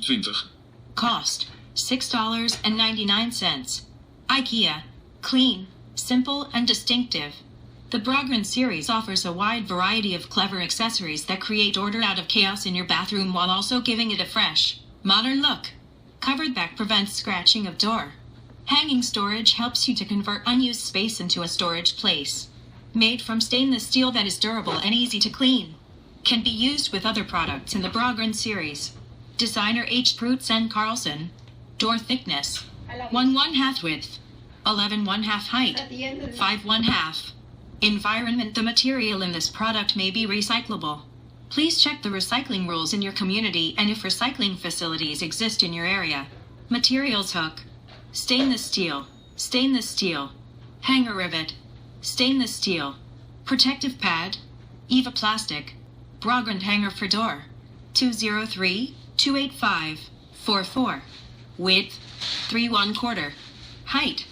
20. Cost $6.99. IKEA. Clean, simple, and distinctive. The BROGRUND series offers a wide variety of clever accessories that create order out of chaos in your bathroom while also giving it a fresh, modern look. Covered back prevents scratching of door. Hanging storage helps you to convert unused space into a storage place. Made from stainless steel that is durable and easy to clean. Can be used with other products in the BROGRUND series. Designer H. Preutz and Karlsson. Door thickness 1/1/2 width, 11/1/2 height, 5/1/2. Environment. The material in this product may be recyclable. Please check the recycling rules in your community and if recycling facilities exist in your area. Materials. Hook. Stainless steel. Stainless steel. Hanger rivet. Stainless steel. Protective pad. EVA plastic. BROGRUND hanger for door. 203-285-44. Width 3/1/4. Height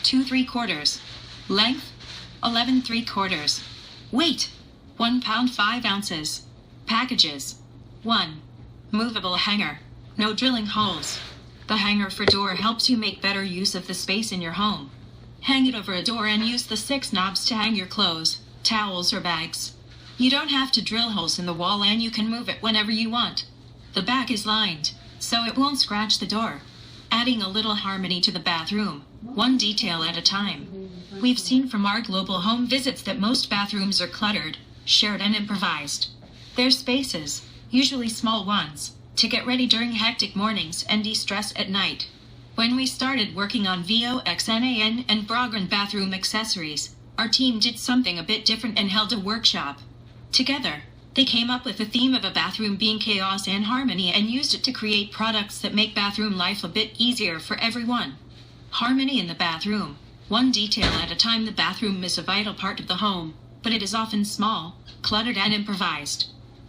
2/3. Length 11/3. Weight 1 pound 5 ounces. Packages. 1. Movable hanger. No drilling holes. The hanger for door helps you make better use of the space in your home. Hang it over a door and use the 6 knobs to hang your clothes, towels, or bags. You don't have to drill holes in the wall and you can move it whenever you want. The back is lined, so it won't scratch the door. Adding a little harmony to the bathroom, one detail at a time. We've seen from our global home visits that most bathrooms are cluttered, shared, and improvised. There's spaces, usually small ones, to get ready during hectic mornings and de-stress at night. When we started working on VOXNAN and BROGRUND bathroom accessories, our team did something a bit different and held a workshop. Together, they came up with the theme of a bathroom being chaos and harmony and used it to create products that make bathroom life a bit easier for everyone. Harmony in the bathroom, one detail at a time. The bathroom is a vital part of the home, but it is often small, cluttered, and improvised.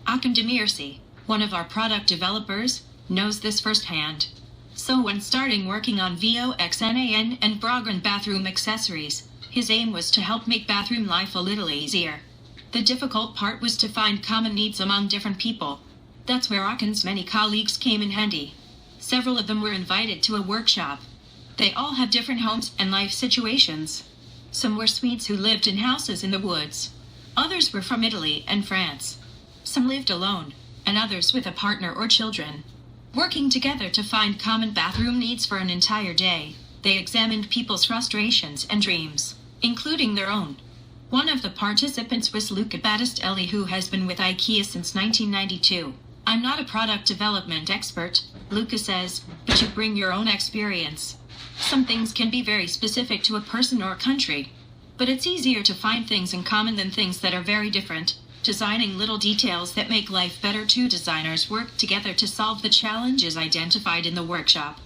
Akin Demirci, one of our product developers, knows this firsthand. So when starting working on VOXNAN and BROGRUND bathroom accessories, his aim was to help make bathroom life a little easier. The difficult part was to find common needs among different people. That's where Akin's many colleagues came in handy. Several of them were invited to a workshop. They all have different homes and life situations. Some were Swedes who lived in houses in the woods. Others were from Italy and France. Some lived alone, and others with a partner or children. Working together to find common bathroom needs for an entire day, they examined people's frustrations and dreams, including their own. One of the participants was Luca Battistelli, who has been with IKEA since 1992. I'm not a product development expert, Luca says, but you bring your own experience. Some things can be very specific to a person or country, but it's easier to find things in common than things that are very different. Designing little details that make life better. Two designers work together to solve the challenges identified in the workshop.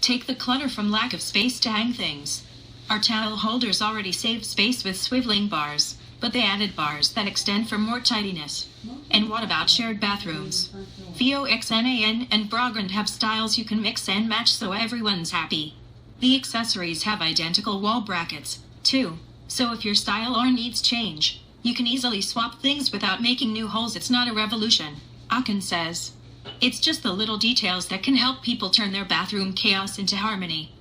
Take the clutter from lack of space to hang things. Our towel holders already save space with swiveling bars, but they added bars that extend for more tidiness. And what about shared bathrooms? VOXNAN and BROGRUND have styles you can mix and match so everyone's happy. The accessories have identical wall brackets, too, so if your style or needs change, you can easily swap things without making new holes. It's not a revolution, Akin says. It's just the little details that can help people turn their bathroom chaos into harmony.